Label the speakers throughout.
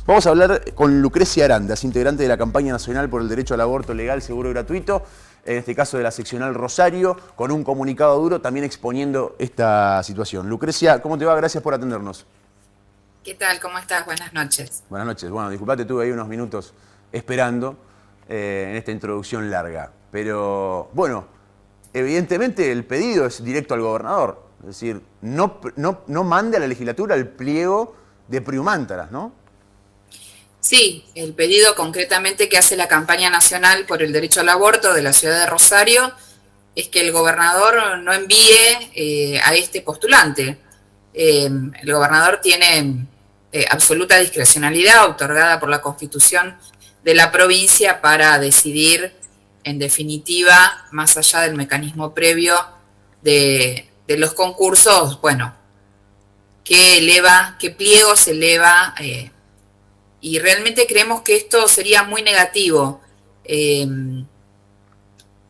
Speaker 1: Vamos a hablar con Lucrecia Arandas, integrante de la campaña nacional por el derecho al aborto legal, seguro y gratuito, en este caso de la seccional Rosario, con un comunicado duro también exponiendo esta situación. Lucrecia, ¿cómo te va? Gracias por atendernos.
Speaker 2: ¿Qué tal? ¿Cómo estás? Buenas noches.
Speaker 1: Buenas noches. Bueno, disculpate, tuve ahí unos minutos esperando en esta introducción larga. Pero, bueno, evidentemente el pedido es directo al gobernador. Es decir, no mande a la legislatura el pliego de Priumántaras, ¿no?
Speaker 2: Sí, el pedido concretamente que hace la campaña nacional por el derecho al aborto de la ciudad de Rosario es que el gobernador no envíe a este postulante. El gobernador tiene absoluta discrecionalidad otorgada por la Constitución de la provincia para decidir, en definitiva, más allá del mecanismo previo de los concursos, bueno, qué pliegos eleva. Y realmente creemos que esto sería muy negativo.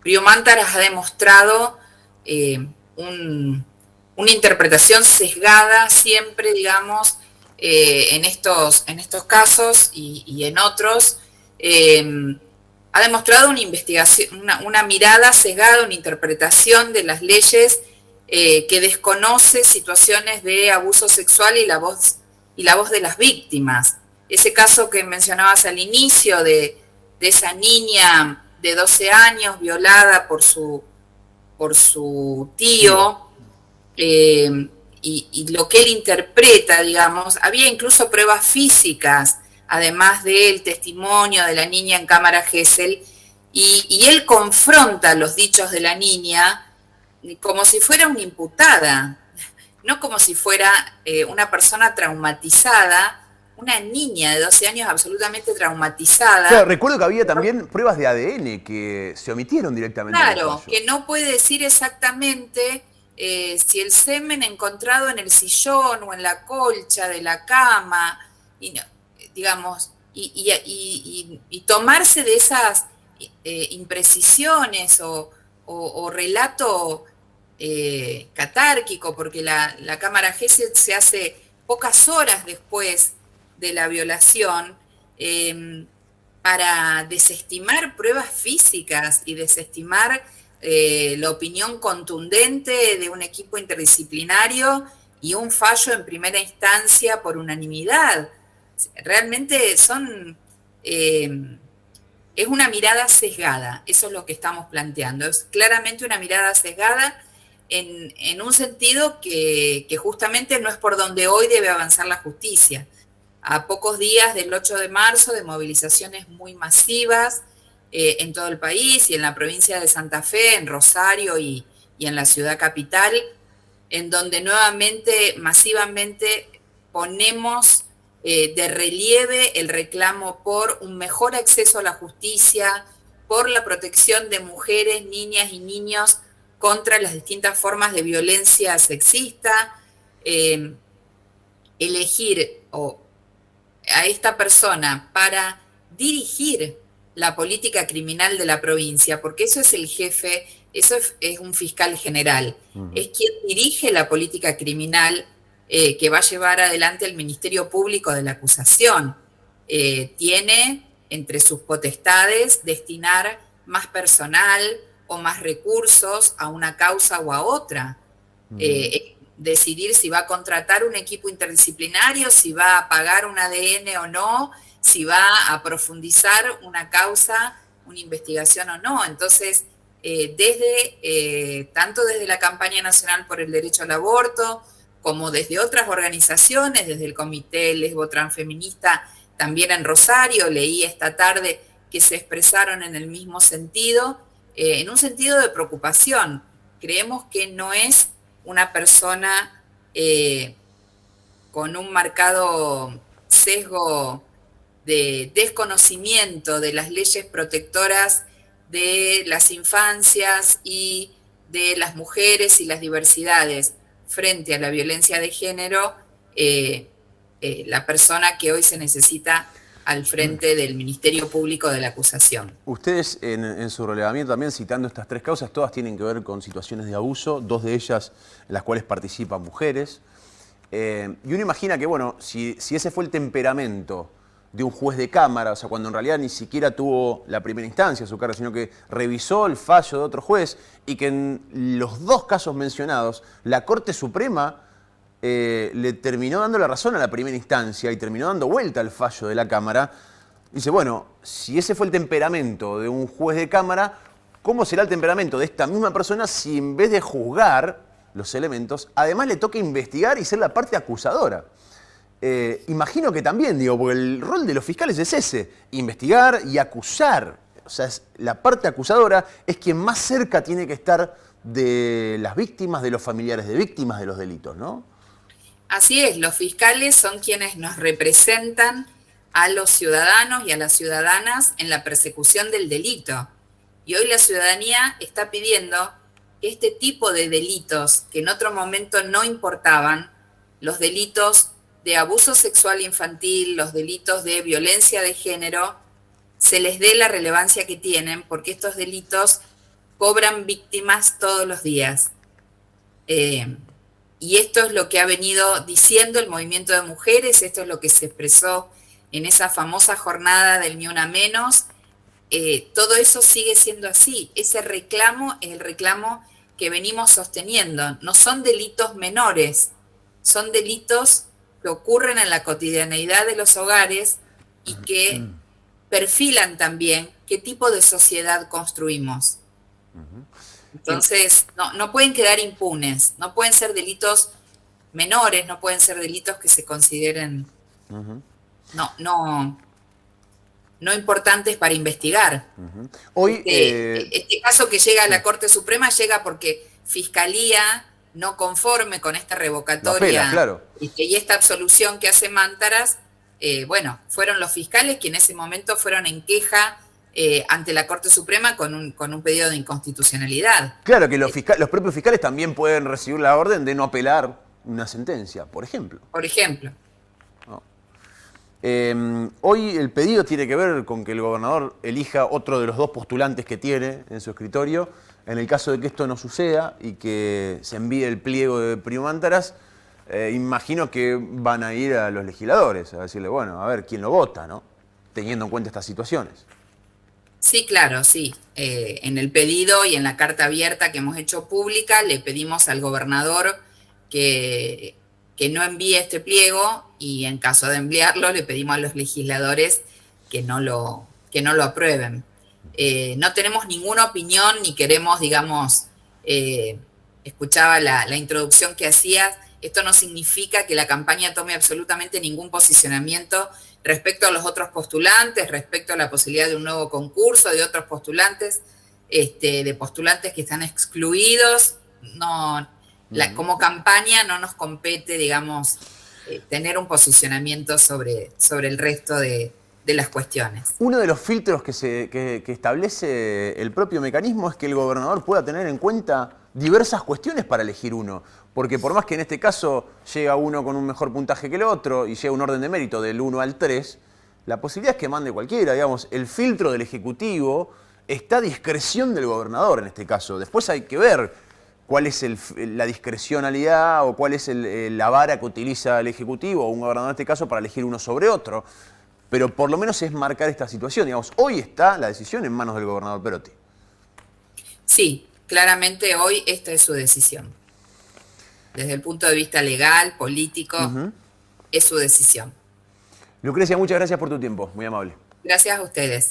Speaker 2: Priumántaras ha demostrado una interpretación sesgada siempre, digamos, en estos casos y en otros. Ha demostrado una investigación, una mirada sesgada, una interpretación de las leyes que desconoce situaciones de abuso sexual y la voz de las víctimas. Ese caso que mencionabas al inicio de esa niña de 12 años violada por su tío, y lo que él interpreta, digamos, había incluso pruebas físicas, además del testimonio de la niña en cámara Gesell, y él confronta los dichos de la niña como si fuera una imputada, no como si fuera una persona traumatizada, una niña de 12 años absolutamente traumatizada.
Speaker 1: Claro, recuerdo que había también pruebas de ADN que se omitieron directamente.
Speaker 2: Claro, que no puede decir exactamente si el semen encontrado en el sillón o en la colcha de la cama, y no, digamos, y tomarse de esas imprecisiones o relato catárquico, porque la cámara Gesell se hace pocas horas después de la violación, para desestimar pruebas físicas y desestimar la opinión contundente de un equipo interdisciplinario y un fallo en primera instancia por unanimidad. Realmente es una mirada sesgada, eso es lo que estamos planteando, es claramente una mirada sesgada en un sentido que justamente no es por donde hoy debe avanzar la justicia. A pocos días del 8 de marzo, de movilizaciones muy masivas en todo el país y en la provincia de Santa Fe, en Rosario y en la ciudad capital, en donde nuevamente, masivamente, ponemos de relieve el reclamo por un mejor acceso a la justicia, por la protección de mujeres, niñas y niños contra las distintas formas de violencia sexista, elegir a esta persona para dirigir la política criminal de la provincia, porque eso es el jefe, eso es un fiscal general, es quien dirige la política criminal que va a llevar adelante el Ministerio Público de la acusación. Tiene entre sus potestades destinar más personal o más recursos a una causa o a otra. Decidir si va a contratar un equipo interdisciplinario, si va a pagar un ADN o no, si va a profundizar una causa, una investigación o no. Entonces, tanto desde la campaña nacional por el derecho al aborto, como desde otras organizaciones, desde el Comité Lesbo Transfeminista, también en Rosario, leí esta tarde que se expresaron en el mismo sentido, en un sentido de preocupación. Creemos que no es una persona con un marcado sesgo de desconocimiento de las leyes protectoras de las infancias y de las mujeres y las diversidades frente a la violencia de género, la persona que hoy se necesita al frente del Ministerio Público de la acusación.
Speaker 1: Ustedes en su relevamiento también, citando estas tres causas, todas tienen que ver con situaciones de abuso, dos de ellas en las cuales participan mujeres. Y uno imagina que, bueno, si ese fue el temperamento de un juez de cámara, o sea, cuando en realidad ni siquiera tuvo la primera instancia a su cargo, sino que revisó el fallo de otro juez y que en los dos casos mencionados, la Corte Suprema le terminó dando la razón a la primera instancia y terminó dando vuelta al fallo de la Cámara. Dice, bueno, si ese fue el temperamento de un juez de Cámara, ¿cómo será el temperamento de esta misma persona si en vez de juzgar los elementos, además le toca investigar y ser la parte acusadora? Imagino que también, digo, porque el rol de los fiscales es ese, investigar y acusar. O sea, la parte acusadora es quien más cerca tiene que estar de las víctimas, de los familiares de víctimas de los delitos, ¿no?
Speaker 2: Así es, los fiscales son quienes nos representan a los ciudadanos y a las ciudadanas en la persecución del delito. Y hoy la ciudadanía está pidiendo que este tipo de delitos que en otro momento no importaban, los delitos de abuso sexual infantil, los delitos de violencia de género, se les dé la relevancia que tienen, porque estos delitos cobran víctimas todos los días. Y esto es lo que ha venido diciendo el movimiento de mujeres, esto es lo que se expresó en esa famosa jornada del Ni Una Menos. Todo eso sigue siendo así. Ese reclamo es el reclamo que venimos sosteniendo. No son delitos menores, son delitos que ocurren en la cotidianeidad de los hogares y que perfilan también qué tipo de sociedad construimos. Entonces, no pueden quedar impunes, no pueden ser delitos menores, no pueden ser delitos que se consideren no importantes para investigar.
Speaker 1: Hoy,
Speaker 2: este caso que llega a la Corte Suprema llega porque Fiscalía, no conforme con esta revocatoria
Speaker 1: claro.
Speaker 2: y esta absolución que hace Mántaras, bueno, fueron los fiscales que en ese momento fueron en queja ante la Corte Suprema con un pedido de inconstitucionalidad.
Speaker 1: Claro, que los propios fiscales también pueden recibir la orden de no apelar una sentencia, por ejemplo.
Speaker 2: Por ejemplo.
Speaker 1: No. Hoy el pedido tiene que ver con que el gobernador elija otro de los dos postulantes que tiene en su escritorio. En el caso de que esto no suceda y que se envíe el pliego de Primo Mántaras, imagino que van a ir a los legisladores a decirle, bueno, a ver quién lo vota, ¿no? Teniendo en cuenta estas situaciones.
Speaker 2: Sí, claro, sí. En el pedido y en la carta abierta que hemos hecho pública, le pedimos al gobernador que no envíe este pliego y en caso de enviarlo, le pedimos a los legisladores que no lo aprueben. No tenemos ninguna opinión ni queremos, digamos, escuchaba la introducción que hacías, esto no significa que la campaña tome absolutamente ningún posicionamiento respecto a los otros postulantes, respecto a la posibilidad de un nuevo concurso, de otros postulantes, de postulantes que están excluidos. Como campaña no nos compete, digamos, tener un posicionamiento sobre el resto de las cuestiones.
Speaker 1: Uno de los filtros que establece el propio mecanismo es que el gobernador pueda tener en cuenta diversas cuestiones para elegir uno. Porque por más que en este caso llega uno con un mejor puntaje que el otro y llega un orden de mérito del 1 al 3, la posibilidad es que mande cualquiera. Digamos, el filtro del Ejecutivo está a discreción del gobernador en este caso. Después hay que ver cuál es la discrecionalidad o cuál es la vara que utiliza el Ejecutivo o un gobernador en este caso para elegir uno sobre otro. Pero por lo menos es marcar esta situación. Digamos, hoy está la decisión en manos del gobernador Perotti.
Speaker 2: Sí, claramente hoy esta es su decisión. Desde el punto de vista legal, político, es su decisión.
Speaker 1: Lucrecia, muchas gracias por tu tiempo. Muy amable.
Speaker 2: Gracias a ustedes.